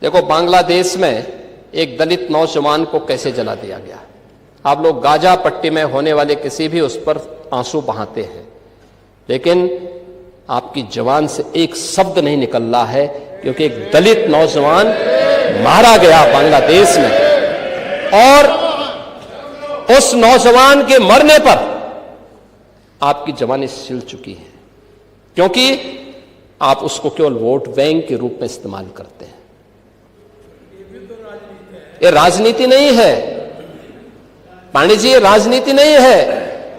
देखो, बांग्लादेश में एक दलित नौजवान को कैसे जला दिया गया। आप लोग गाजा पट्टी में होने वाले किसी भी उस पर आंसू बहाते हैं, लेकिन आपकी जबान से एक शब्द नहीं निकल रहा है, क्योंकि एक दलित नौजवान मारा गया बांग्लादेश में, और उस नौजवान के मरने पर आपकी जबानें सिल चुकी हैं, क्योंकि आप उसको केवल वोट बैंक के रूप में इस्तेमाल करते हैं। ये राजनीति नहीं है पांडे जी, ये राजनीति नहीं है,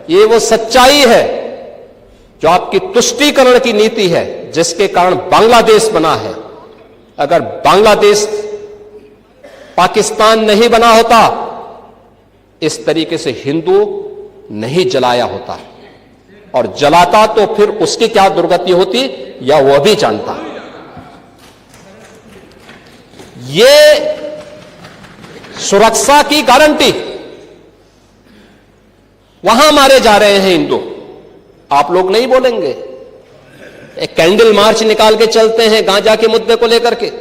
ये वो सच्चाई है जो आपकी तुष्टीकरण की नीति है, जिसके कारण बांग्लादेश बना है। अगर बांग्लादेश पाकिस्तान नहीं बना होता, इस तरीके से हिंदू नहीं जलाया होता, और जलाता तो फिर उसकी क्या दुर्गति होती या वह भी जानता। ये सुरक्षा की गारंटी, वहां मारे जा रहे हैं हिंदू, आप लोग नहीं बोलेंगे। एक कैंडल मार्च निकाल के चलते हैं गांजा के मुद्दे को लेकर के,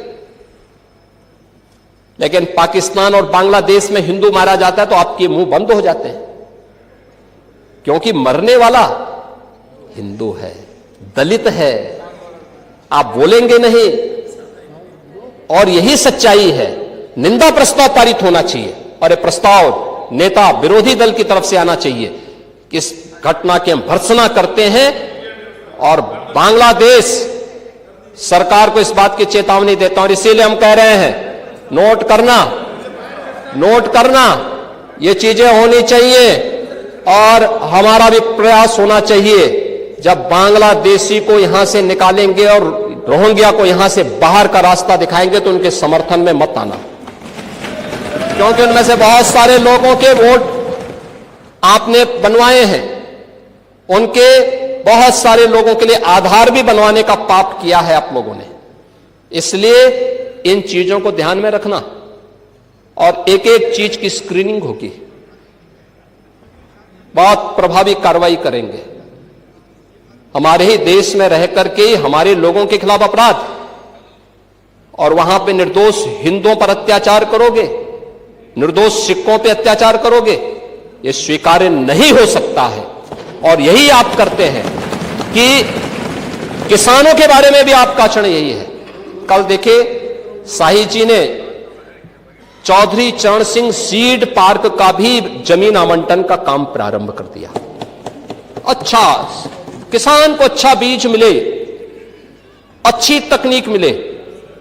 लेकिन पाकिस्तान और बांग्लादेश में हिंदू मारा जाता है तो आपके मुंह बंद हो जाते हैं, क्योंकि मरने वाला हिंदू है, दलित है, आप बोलेंगे नहीं। और यही सच्चाई है। निंदा प्रस्ताव पारित होना चाहिए, और यह प्रस्ताव नेता विरोधी दल की तरफ से आना चाहिए कि इस घटना की हम भर्त्सना करते हैं, और बांग्लादेश सरकार को इस बात की चेतावनी देता हूं। और इसीलिए हम कह रहे हैं, नोट करना, ये चीजें होनी चाहिए, और हमारा भी प्रयास होना चाहिए। जब बांग्लादेशी को यहां से निकालेंगे और रोहिंग्या को यहां से बाहर का रास्ता दिखाएंगे, तो उनके समर्थन में मत आना, क्योंकि उनमें से बहुत सारे लोगों के वोट आपने बनवाए हैं, उनके बहुत सारे लोगों के लिए आधार भी बनवाने का पाप किया है आप लोगों ने। इसलिए इन चीजों को ध्यान में रखना, और एक एक चीज की स्क्रीनिंग होगी, बहुत प्रभावी कार्रवाई करेंगे। हमारे ही देश में रह करके हमारे लोगों के खिलाफ अपराध, और वहां पे निर्दोष हिंदुओं पर अत्याचार करोगे, निर्दोष सिखों पे अत्याचार करोगे, यह स्वीकार्य नहीं हो सकता है। और यही आप करते हैं कि किसानों के बारे में भी आपका आचरण यही है। कल देखिए, शाही जी ने चौधरी चरण सिंह सीड पार्क का भी जमीन आवंटन का काम प्रारंभ कर दिया। अच्छा, किसान को अच्छा बीज मिले, अच्छी तकनीक मिले,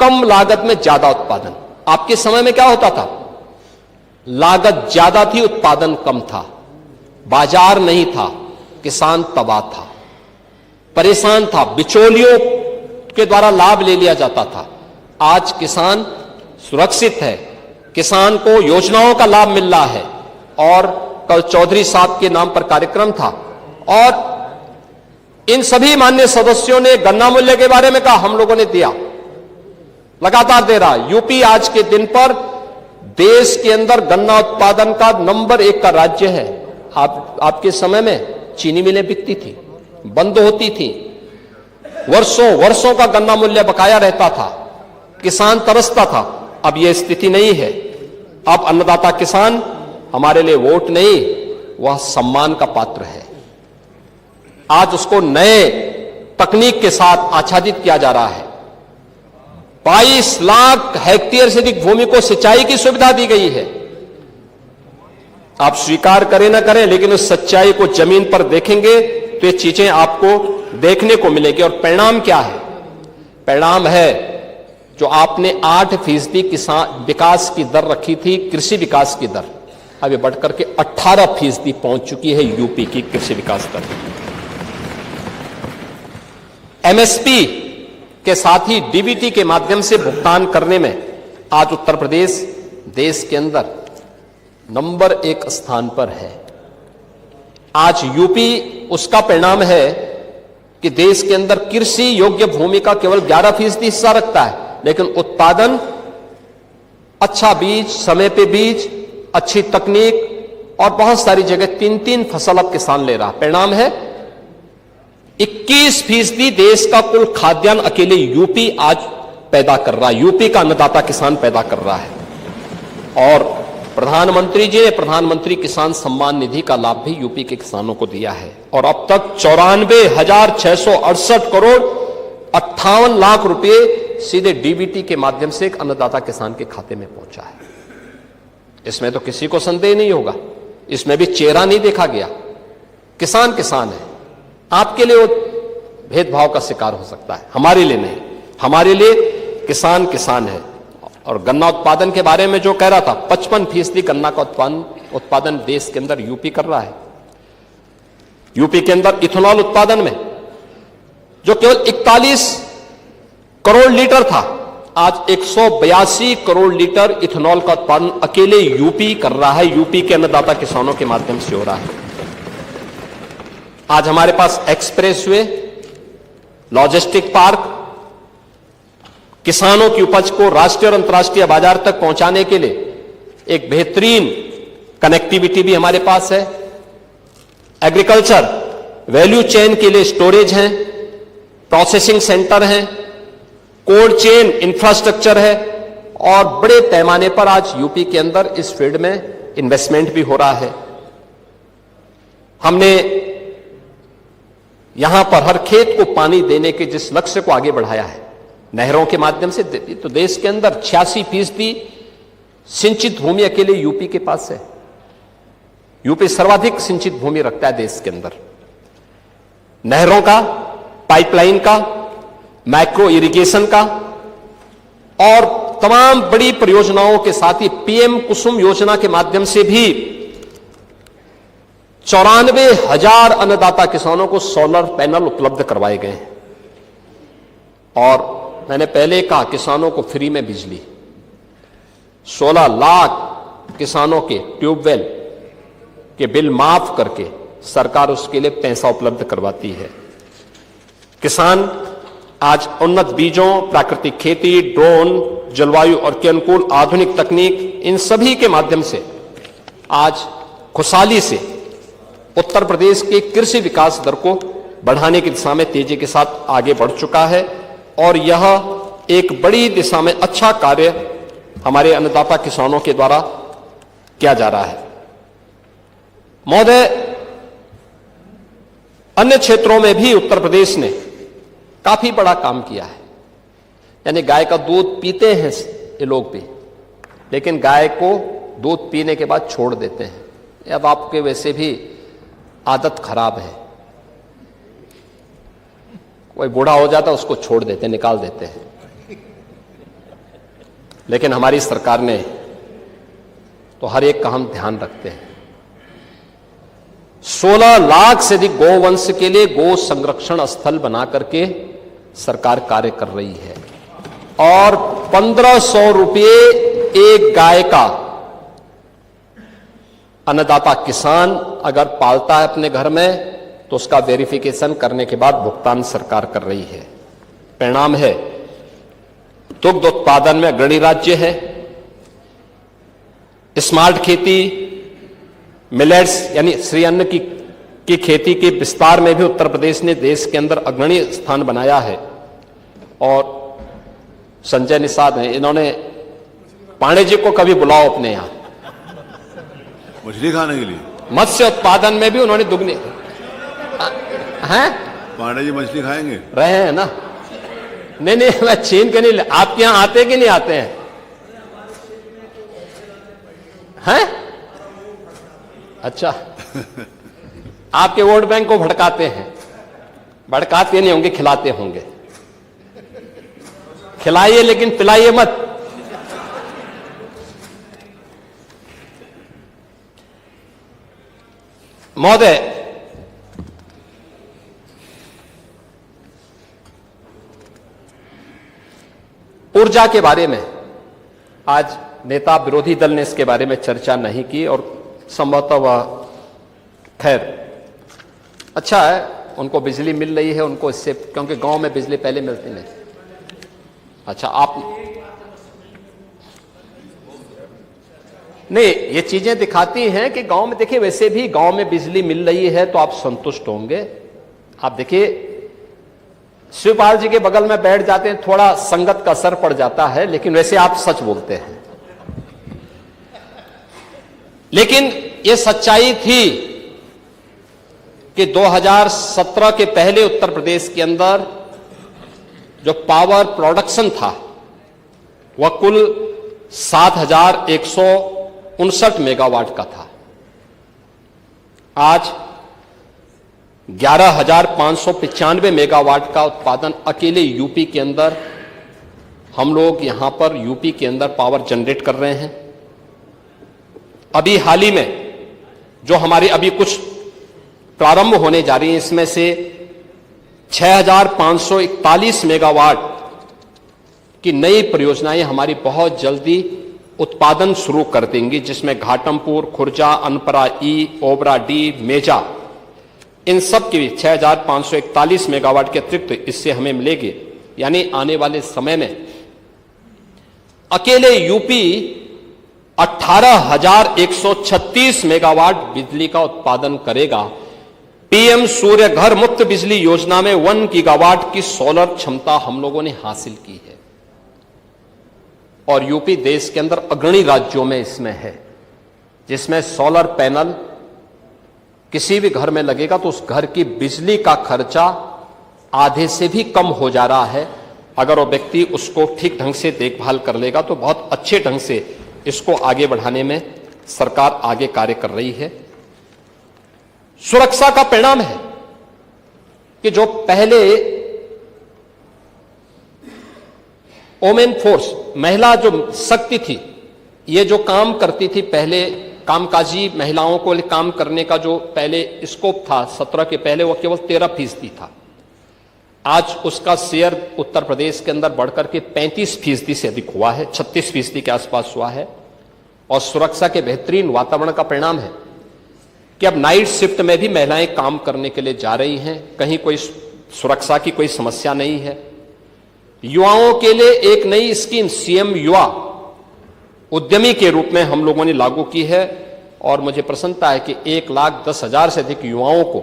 कम लागत में ज्यादा उत्पादन। आपके समय में क्या होता था? लागत ज्यादा थी, उत्पादन कम था, बाजार नहीं था, किसान तबाह था, परेशान था, बिचौलियों के द्वारा लाभ ले लिया जाता था। आज किसान सुरक्षित है, किसान को योजनाओं का लाभ मिल रहा है। और कल चौधरी साहब के नाम पर कार्यक्रम था, और इन सभी माननीय सदस्यों ने गन्ना मूल्य के बारे में कहा, हम लोगों ने दिया, लगातार दे रहा। यूपी आज के दिन पर देश के अंदर गन्ना उत्पादन का नंबर 1 का राज्य है। आपके समय में चीनी मिलें बिकती थी, बंद होती थी, वर्षों का गन्ना मूल्य बकाया रहता था, किसान तरसता था। अब यह स्थिति नहीं है। अब अन्नदाता किसान हमारे लिए वोट नहीं, वह सम्मान का पात्र है। आज उसको नए तकनीक के साथ आच्छादित किया जा रहा है। 22 लाख हेक्टेयर से अधिक भूमि को सिंचाई की सुविधा दी गई है। आप स्वीकार करें ना करें, लेकिन उस सच्चाई को जमीन पर देखेंगे तो ये चीजें आपको देखने को मिलेगी। और परिणाम क्या है? परिणाम है जो आपने 8% किसान विकास की दर रखी थी, कृषि विकास की दर, अब ये बढ़कर के 18% पहुंच चुकी है यूपी की कृषि विकास दर। एमएसपी के साथ ही डीबीटी के माध्यम से भुगतान करने में आज उत्तर प्रदेश देश के अंदर नंबर 1 स्थान पर है। आज यूपी उसका परिणाम है कि देश के अंदर कृषि योग्य भूमि का केवल 11% हिस्सा रखता है, लेकिन उत्पादन, अच्छा बीज, समय पे बीज, अच्छी तकनीक और बहुत सारी जगह 3-3 फसल अब किसान ले रहा। परिणाम है 21% देश का कुल खाद्यान्न अकेले यूपी आज पैदा कर रहा है, यूपी का अन्नदाता किसान पैदा कर रहा है। और प्रधानमंत्री जी ने प्रधानमंत्री किसान सम्मान निधि का लाभ भी यूपी के किसानों को दिया है और अब तक 94,668 करोड़ 58 लाख रुपए सीधे डीबीटी के माध्यम से एक अन्नदाता किसान के खाते में पहुंचा है। इसमें तो किसी को संदेह नहीं होगा, इसमें भी चेहरा नहीं देखा गया। किसान किसान है, आपके लिए वो भेदभाव का शिकार हो सकता है, हमारे लिए नहीं। हमारे लिए किसान किसान है। और गन्ना उत्पादन के बारे में जो कह रहा था, 55% गन्ना का उत्पादन देश के अंदर यूपी कर रहा है। यूपी के अंदर इथेनॉल उत्पादन में जो केवल 41 करोड़ लीटर था, आज 182 करोड़ लीटर इथेनॉल का उत्पादन अकेले यूपी कर रहा है, यूपी के अन्नदाता किसानों के माध्यम से हो रहा है। आज हमारे पास एक्सप्रेसवे, लॉजिस्टिक पार्क, किसानों की उपज को राष्ट्रीय और अंतर्राष्ट्रीय बाजार तक पहुंचाने के लिए एक बेहतरीन कनेक्टिविटी भी हमारे पास है। एग्रीकल्चर वैल्यू चेन के लिए स्टोरेज है, प्रोसेसिंग सेंटर है, कोल्ड चेन इंफ्रास्ट्रक्चर है और बड़े पैमाने पर आज यूपी के अंदर इस फील्ड में इन्वेस्टमेंट भी हो रहा है। हमने यहां पर हर खेत को पानी देने के जिस लक्ष्य को आगे बढ़ाया है, नहरों के माध्यम से, तो देश के अंदर 86% सिंचित भूमि अकेले यूपी के पास है। यूपी सर्वाधिक सिंचित भूमि रखता है देश के अंदर। नहरों का, पाइपलाइन का, माइक्रो इरिगेशन का और तमाम बड़ी परियोजनाओं के साथ ही पीएम कुसुम योजना के माध्यम से भी 94,000 अन्नदाता किसानों को सोलर पैनल उपलब्ध करवाए गए हैं। और मैंने पहले कहा, किसानों को फ्री में बिजली, 16 लाख किसानों के ट्यूबवेल के बिल माफ करके सरकार उसके लिए पैसा उपलब्ध करवाती है। किसान आज उन्नत बीजों, प्राकृतिक खेती, ड्रोन, जलवायु और के अनुकूल आधुनिक तकनीक, इन सभी के माध्यम से आज खुशहाली से उत्तर प्रदेश के कृषि विकास दर को बढ़ाने की दिशा में तेजी के साथ आगे बढ़ चुका है। और यह एक बड़ी दिशा में अच्छा कार्य हमारे अन्नदाता किसानों के द्वारा किया जा रहा है। महोदय, अन्य क्षेत्रों में भी उत्तर प्रदेश ने काफी बड़ा काम किया है। यानी गाय का दूध पीते हैं ये लोग भी, लेकिन गाय को दूध पीने के बाद छोड़ देते हैं। अब आपके वैसे भी आदत खराब है, कोई बूढ़ा हो जाता है उसको छोड़ देते हैं, निकाल देते हैं। लेकिन हमारी सरकार ने तो हर एक का हम ध्यान रखते हैं। 16 लाख से अधिक गौवंश के लिए गौ संरक्षण स्थल बना करके सरकार कार्य कर रही है और 1500 रुपये एक गाय का अन्नदाता किसान अगर पालता है अपने घर में तो उसका वेरिफिकेशन करने के बाद भुगतान सरकार कर रही है। परिणाम है, दुग्ध उत्पादन में अग्रणी राज्य है। स्मार्ट खेती, मिलेट्स यानी श्री अन्न की खेती के विस्तार में भी उत्तर प्रदेश ने देश के अंदर अग्रणी स्थान बनाया है। और संजय निषाद हैं, इन्होंने पांडे जी को कभी बुलाओ अपने यहां मछली खाने के लिए। मत्स्य उत्पादन में भी उन्होंने दुगनी हैं। पांडे जी मछली खाएंगे? रहे हैं ना? नहीं, मैं छीन के नहीं। आपके यहां आते कि नहीं आते हैं? हैं? अच्छा, आपके वोट बैंक को भड़काते हैं। भड़काते नहीं होंगे, खिलाते होंगे। खिलाइए लेकिन पिलाइए मत। महोदय, ऊर्जा के बारे में आज नेता विरोधी दल ने इसके बारे में चर्चा नहीं की और संभवतः वह, खैर अच्छा है, उनको बिजली मिल रही है उनको इससे, क्योंकि गांव में बिजली पहले मिलती नहीं। अच्छा, आप नहीं, ये चीजें दिखाती हैं कि गांव में, देखिए वैसे भी गांव में बिजली मिल रही है तो आप संतुष्ट होंगे। आप देखिए शिवपाल जी के बगल में बैठ जाते हैं, थोड़ा संगत का असर पड़ जाता है, लेकिन वैसे आप सच बोलते हैं। लेकिन यह सच्चाई थी कि 2017 के पहले उत्तर प्रदेश के अंदर जो पावर प्रोडक्शन था वह कुल 7,159 मेगावाट का था। आज 11,595 मेगावाट का उत्पादन अकेले यूपी के अंदर, हम लोग यहां पर यूपी के अंदर पावर जनरेट कर रहे हैं। अभी हाल ही में जो हमारे अभी कुछ प्रारंभ होने जा रही है, इसमें से 6,541 मेगावाट की नई परियोजनाएं हमारी बहुत जल्दी उत्पादन शुरू कर देंगी, जिसमें घाटमपुर, खुर्जा, अनपरा ई, ओबरा डी, मेजा, इन सब की 6,541 मेगावाट के अतिरिक्त इससे हमें मिलेगी। यानी आने वाले समय में अकेले यूपी 18,136 मेगावाट बिजली का उत्पादन करेगा। पीएम सूर्य घर मुफ्त बिजली योजना में 1 गीगावाट की सोलर क्षमता हम लोगों ने हासिल की है और यूपी देश के अंदर अग्रणी राज्यों में इसमें है, जिसमें सोलर पैनल किसी भी घर में लगेगा तो उस घर की बिजली का खर्चा आधे से भी कम हो जा रहा है। अगर वो व्यक्ति उसको ठीक ढंग से देखभाल कर लेगा तो बहुत अच्छे ढंग से इसको आगे बढ़ाने में सरकार आगे कार्य कर रही है। सुरक्षा का परिणाम है कि जो पहले वोमेन फोर्स, महिला जो शक्ति थी, ये जो काम करती थी पहले, कामकाजी महिलाओं को काम करने का जो पहले स्कोप था 17 के पहले, वो केवल 13% था। आज उसका शेयर उत्तर प्रदेश के अंदर बढ़कर के 35% से अधिक हुआ है, 36% के आसपास हुआ है। और सुरक्षा के बेहतरीन वातावरण का परिणाम है कि अब नाइट शिफ्ट में भी महिलाएं काम करने के लिए जा रही हैं, कहीं कोई सुरक्षा की कोई समस्या नहीं है। युवाओं के लिए एक नई स्कीम सीएम युवा उद्यमी के रूप में हम लोगों ने लागू की है और मुझे प्रसन्नता है कि 1,10,000 से अधिक युवाओं को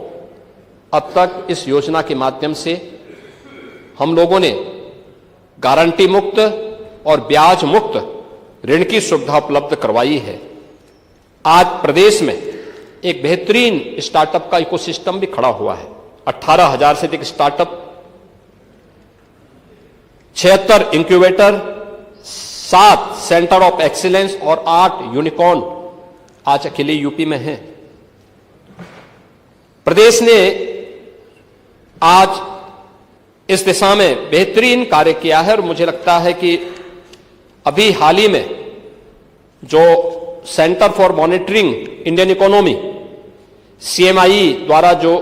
अब तक इस योजना के माध्यम से हम लोगों ने गारंटी मुक्त और ब्याज मुक्त ऋण की सुविधा उपलब्ध करवाई है। आज प्रदेश में एक बेहतरीन स्टार्टअप का इकोसिस्टम भी खड़ा हुआ है। 18,000 से अधिक startup, 76 incubator, 7 centre of excellence और 8 यूनिकॉर्न आज अकेले यूपी में हैं। प्रदेश ने आज इस दिशा में बेहतरीन कार्य किया है और मुझे लगता है कि अभी हाल ही में जो centre for monitoring Indian economy CMI द्वारा जो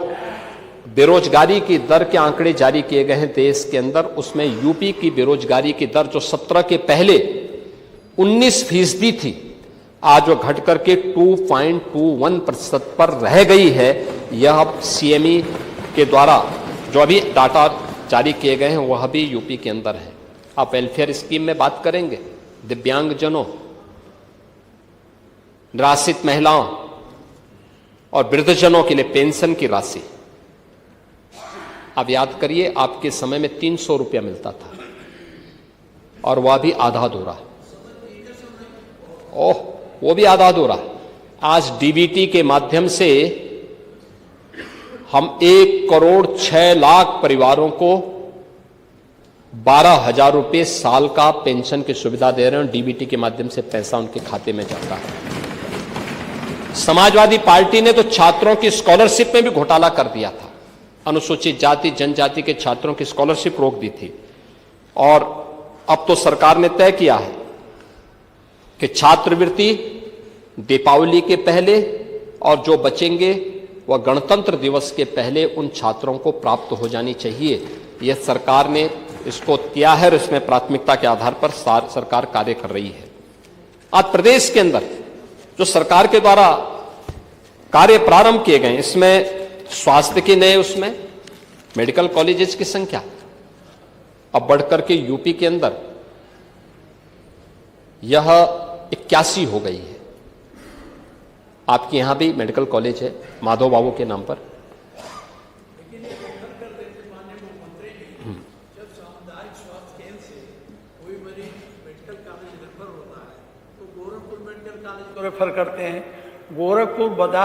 बेरोजगारी की दर के आंकड़े जारी किए गए हैं देश के अंदर, उसमें यूपी की बेरोजगारी की दर जो 17 के पहले 19% थी, आज वो घट करके 2.21% पर रह गई है। यह अब सीएमई के द्वारा जो अभी डाटा जारी किए गए हैं वह भी यूपी के अंदर है। आप वेलफेयर स्कीम में बात करेंगे, दिव्यांगजनों, निराश्रित महिलाओं और वृद्धजनों के लिए पेंशन की राशि, आप याद करिए आपके समय में 300 रुपया मिलता था और वह भी आधा अधूरा। ओह, वो भी आधा अधूरा। आज डीबीटी के माध्यम से हम 1,06,00,000 परिवारों को 12,000 रुपये साल का पेंशन की सुविधा दे रहे हैं। डीबीटी के माध्यम से पैसा उनके खाते में जाता है। समाजवादी पार्टी ने तो छात्रों की स्कॉलरशिप में भी घोटाला कर दिया था। अनुसूचित जाति जनजाति के छात्रों की स्कॉलरशिप रोक दी थी और अब तो सरकार ने तय किया है कि छात्रवृत्ति दीपावली के पहले और जो बचेंगे वह गणतंत्र दिवस के पहले उन छात्रों को प्राप्त हो जानी चाहिए। यह सरकार ने इसको किया है और इसमें प्राथमिकता के आधार पर सरकार कार्य कर रही है। आज प्रदेश के अंदर जो सरकार के द्वारा कार्य प्रारंभ किए गए, इसमें स्वास्थ्य के नए, उसमें मेडिकल कॉलेजेस की संख्या अब बढ़कर के यूपी के अंदर यह 81 हो गई है। आपके यहां भी मेडिकल कॉलेज है माधव बाबू के नाम पर। मेडिकल कॉलेज को रेफर करते हैं। गोरखपुर बाजार